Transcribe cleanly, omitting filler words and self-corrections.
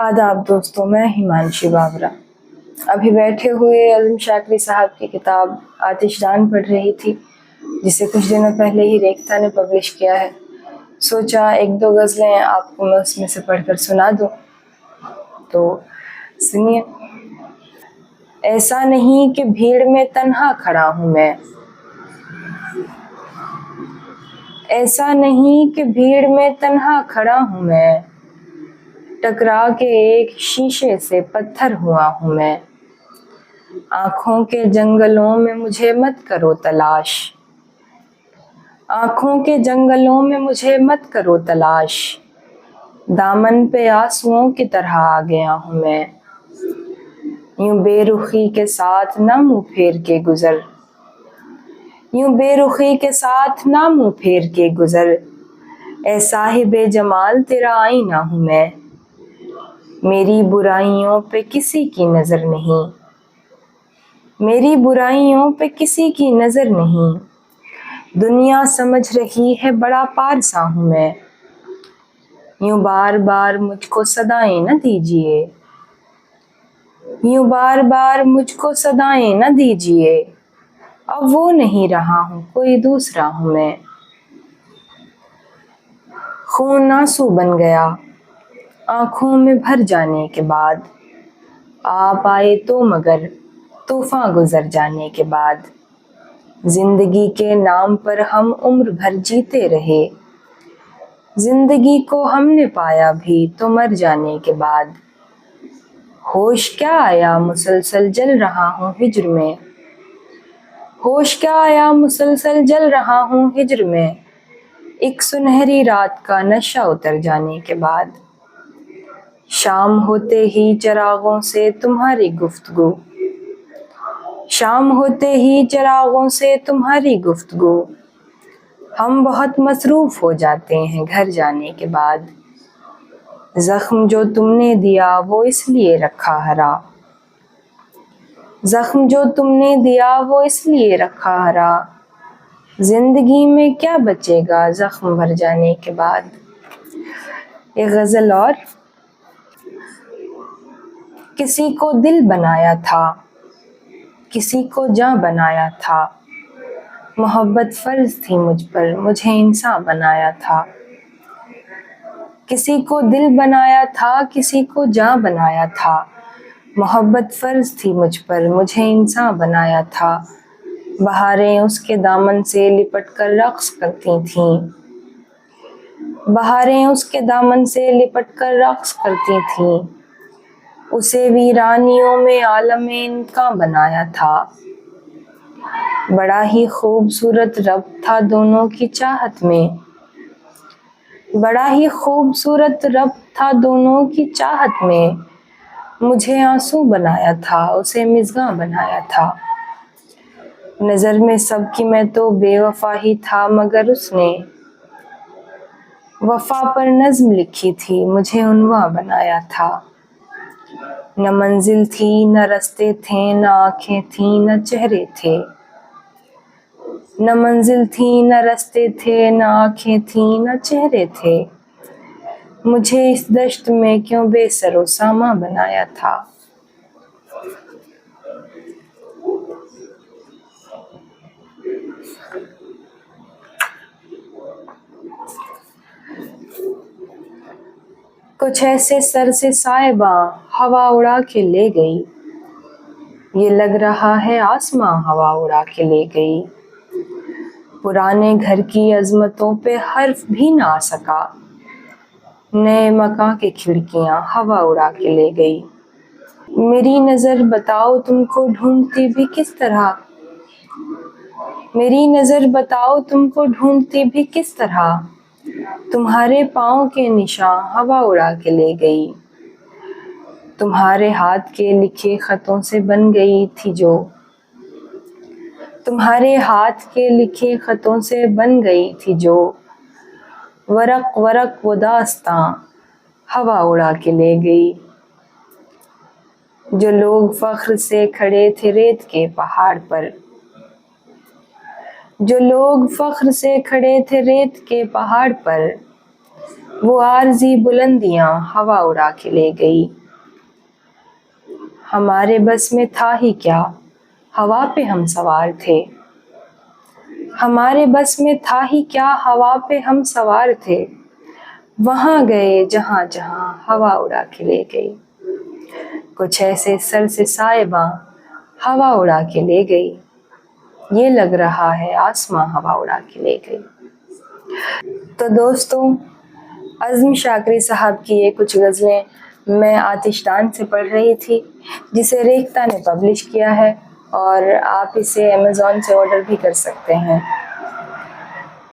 आदाब दोस्तों, मैं हिमांशी बाबरा अभी बैठे हुए अज़म शाकरी साहब की किताब आतिशदान पढ़ रही थी, जिसे कुछ दिनों पहले ही रेख्ता ने पब्लिश किया है। सोचा एक दो गज़लें आपको मैं उसमें से पढ़कर सुना दूं, तो सुनिए। ऐसा नहीं कि भीड़ में तन्हा खड़ा हूँ मैं, ऐसा नहीं कि भीड़ में तन्हा खड़ा हूँ मैं, टकरा के एक शीशे से पत्थर हुआ हूँ मैं। आँखों के जंगलों में मुझे मत करो तलाश, आँखों के जंगलों में मुझे मत करो तलाश, दामन पे आंसुओं की तरह आ गया हूँ मैं। यूं बेरुखी के साथ ना मुँह फेर के गुजर, यूं बेरुखी के साथ ना मुँह फेर के गुजर, ए साहिबे जमाल तेरा आईना हूँ मैं। मेरी बुराइयों पे किसी की नज़र नहीं, मेरी बुराइयों पे किसी की नज़र नहीं, दुनिया समझ रही है बड़ा पारसा हूँ मैं। यूं बार बार मुझको सदाएं न दीजिए, यूं बार बार मुझको सदाएं न दीजिए, अब वो नहीं रहा हूँ कोई दूसरा हूँ मैं। खून आंसू बन गया आँखों में भर जाने के बाद, आप आए तो मगर तूफान गुजर जाने के बाद। जिंदगी के नाम पर हम उम्र भर जीते रहे, जिंदगी को हमने पाया भी तो मर जाने के बाद। होश क्या आया मुसलसल जल रहा हूँ हिज्र में, होश क्या आया मुसलसल जल रहा हूँ हिज्र में, एक सुनहरी रात का नशा उतर जाने के बाद। शाम होते ही चिरागों से तुम्हारी गुफ्तगू, शाम होते ही चिरागों से तुम्हारी गुफ्तगू, हम बहुत मसरूफ हो जाते हैं घर जाने के बाद। जख्म जो तुमने दिया वो इसलिए रखा हरा, जख्म जो तुमने दिया वो इसलिए रखा हरा, जिंदगी में क्या बचेगा जख्म भर जाने के बाद। एक गज़ल और। किसी को दिल बनाया था, किसी को जान बनाया था, मोहब्बत फर्ज थी मुझ पर मुझे इंसान बनाया था। किसी को दिल बनाया था, किसी को जान बनाया था, मोहब्बत फर्ज थी मुझ पर मुझे इंसान बनाया था। बहारें उसके दामन से लिपट कर रक्स करती थीं, बहारें उसके दामन से लिपट कर रक्स करती थीं, उसे वीरानियों में आलमे इनका बनाया था। बड़ा ही खूबसूरत रब था दोनों की चाहत में, बड़ा ही खूबसूरत रब था दोनों की चाहत में, मुझे आंसू बनाया था उसे मिज़गा बनाया था। नज़र में सबकी मैं तो बेवफा ही था, मगर उसने वफा पर नज़्म लिखी थी मुझे उन्वा बनाया था। न मंजिल थी न रास्ते थे, न आँखें थी न चेहरे थे, न मंजिल थी न रास्ते थे, न आँखें थी न चेहरे थे, मुझे इस दश्त में क्यों बेसरो सामा बनाया था। कुछ ऐसे सर से साहिबा हवा उड़ा के ले गई, ये लग रहा है आसमां हवा उड़ा के ले गई। पुराने घर की अजमतों पे हर्फ भी ना आ सका, नए मकान की खिड़कियां हवा उड़ा के ले गई। मेरी नज़र बताओ तुमको ढूंढती भी किस तरह, मेरी नज़र बताओ तुमको ढूंढती भी किस तरह, तुम्हारे पाँव के निशान हवा उड़ा के ले गई। तुम्हारे हाथ के लिखे खतों से बन गई थी जो, तुम्हारे हाथ के लिखे खतों से बन गई थी जो, वरक वरक वो दास्तां हवा उड़ा के ले गई। जो लोग फख्र से खड़े थे रेत के पहाड़ पर, जो लोग फख्र से खड़े थे रेत के पहाड़ पर, वो आरज़ी बुलंदियां हवा उड़ा के ले गई। हमारे बस में था ही क्या, हवा पे हम सवार थे। हमारे बस में था ही क्या, हवा पे हम सवार थे। वहां गए जहां जहां हवा उड़ा के ले गई। कुछ ऐसे सर से साहिबा हवा उड़ा के ले गई। ये लग रहा है आसमां हवा उड़ा के ले गई। तो दोस्तों, अज़्म शाकरी साहब की ये कुछ गज़लें मैं आतिशदान से पढ़ रही थी, जिसे रेख्ता ने पब्लिश किया है और आप इसे अमेज़ॉन से ऑर्डर भी कर सकते हैं।